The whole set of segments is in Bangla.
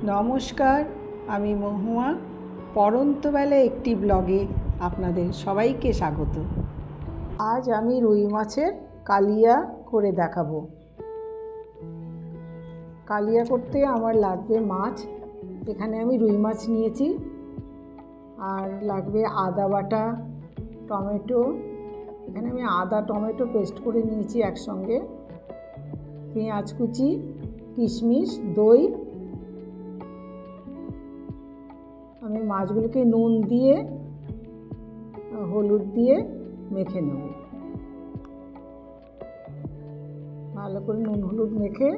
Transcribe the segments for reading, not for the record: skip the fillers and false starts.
নমস্কার, আমি মহুয়া। পড়ন্তবেলা একটি ব্লগে আপনাদের সবাইকে স্বাগত। আজ আমি রুই মাছের কালিয়া করে দেখাবো। কালিয়া করতে আমার লাগবে মাছ। এখানে আমি রুই মাছ নিয়েছি, আর লাগবে আদা বাটা, টমেটো। এখানে আমি আদা টমেটো পেস্ট করে নিয়েছি একসঙ্গে, পেঁয়াজ কুচি, কিশমিশ, দই। আমি মাছগুলোকে নুন দিয়ে হলুদ দিয়ে মেখে নেব। ভালো করে নুন হলুদ মেখে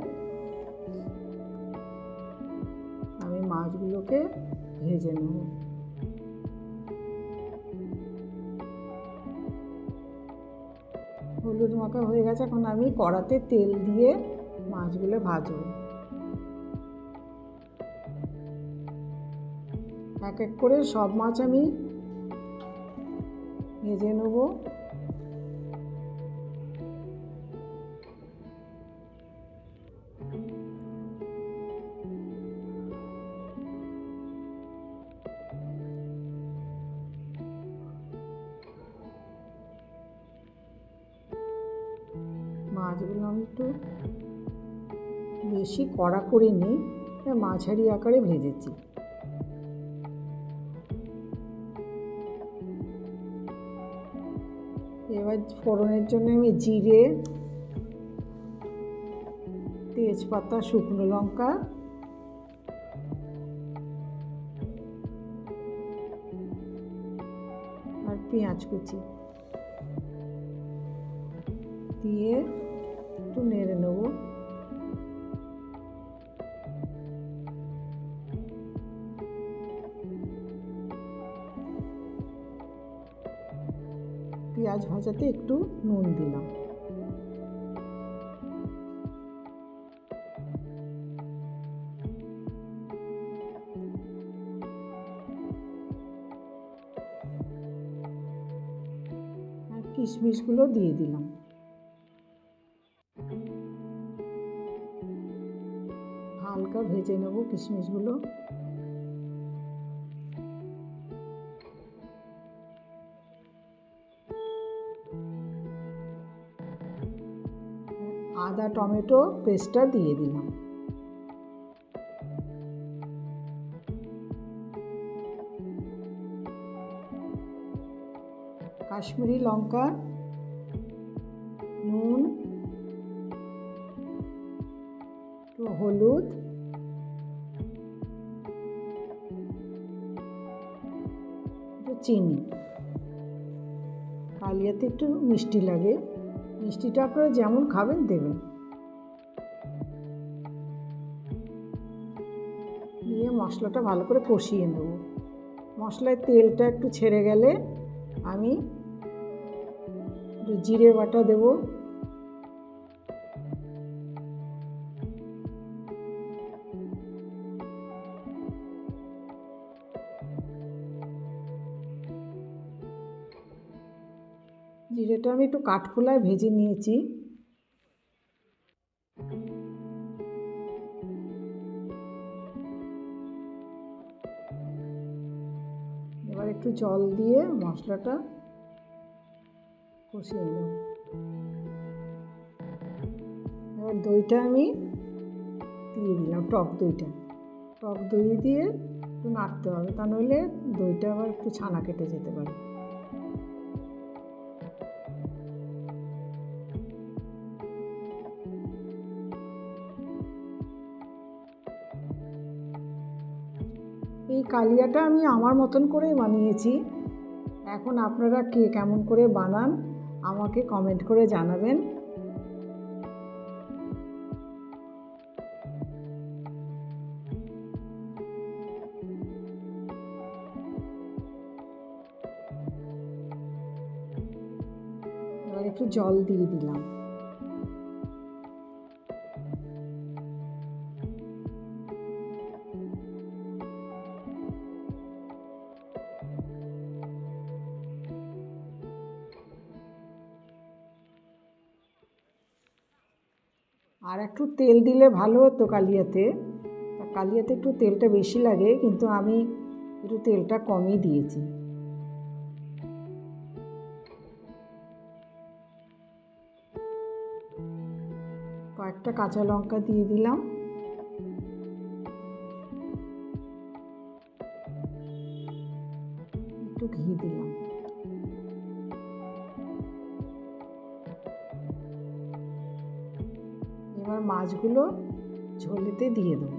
আমি মাছগুলোকে ভেজে নেব। হলুদ মাখা হয়ে গেছে, এখন আমি কড়াতে তেল দিয়ে মাছগুলো ভাজবো। এক এক করে সব মাছ আমি ভেজে নেব। মাছগুলো আমি একটু বেশি কড়া করে নিই, মাঝারি আকারে ভেজেছি। এবার ফোড়নের জন্য আমি জিরে, তেজপাতা, শুকনো লঙ্কা আর পেঁয়াজ কুচি দিয়ে একটু নেড়ে নেব। পেঁয়াজ ভাজাতে একটু নুন দিলাম। আর কিশমিশগুলো দিয়ে দিলাম। হালকা ভেজে নেব কিশমিশগুলো। আদা টমেটো পেস্টটা দিয়ে দিলাম। কাশ্মীরি লঙ্কা, নুন, একটু হলুদ, একটু চিনি। কালিয়াতে একটু মিষ্টি লাগে, মিষ্টিটা আপনারা যেমন খাবেন দেবেন। দিয়ে মশলাটা ভালো করে কষিয়ে নেব। মশলায় তেলটা একটু ছেড়ে গেলে আমি একটু জিরে বাটা দেব। জিরেটা আমি একটু কাঠখোলায় ভেজে নিয়েছি। এবার একটু জল দিয়ে মশলাটা কষিয়ে নেব। এবার দইটা আমি দিয়ে দিলাম, টক দইটা। টক দই দিয়ে একটু নাড়তে হবে, তা নইলে দইটা আবার একটু ছানা কেটে যেতে পারে। এই কালিয়াটা আমি আমার মতন করেই বানিয়েছি। এখন আপনারা কে কেমন করে বানান আমাকে কমেন্ট করে জানাবেন। এবার একটু জল দিয়ে দিলাম। আর একটু তেল দিলে ভালো হতো কালিয়াতে। কালিয়াতে একটু তেলটা বেশি লাগে, কিন্তু আমি একটু তেলটা কমই দিয়েছি। কয়েকটা কাঁচা লঙ্কা দিয়ে দিলাম, একটু ঘি দিলাম। এবার মাছগুলো ঝোলেতে দিয়ে দেবো।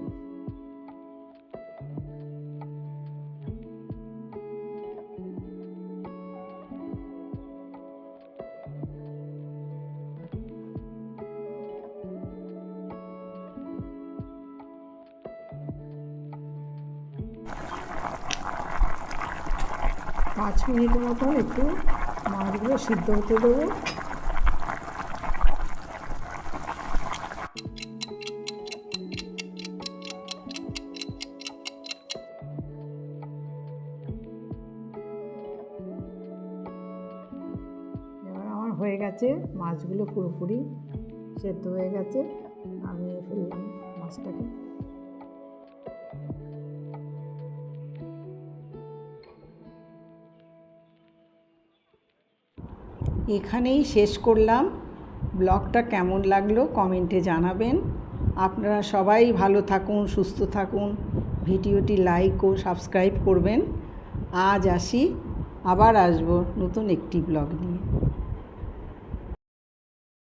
পাঁচ মিনিটের মতন একটু মাছগুলো সিদ্ধ হতে দেবো। এবার আমার হয়ে গেছে, মাছগুলো পুরোপুরি সেদ্ধ হয়ে গেছে। আমি ফেললাম মাছটাকে। এখানেই শেষ করলাম। ব্লগটা কেমন লাগলো কমেন্টে জানাবেন। আপনারা সবাই ভালো থাকুন, সুস্থ থাকুন। ভিডিওটি লাইক ও সাবস্ক্রাইব করবেন। আজ আসি, আবার আসবো নতুন একটি ব্লগ নিয়ে।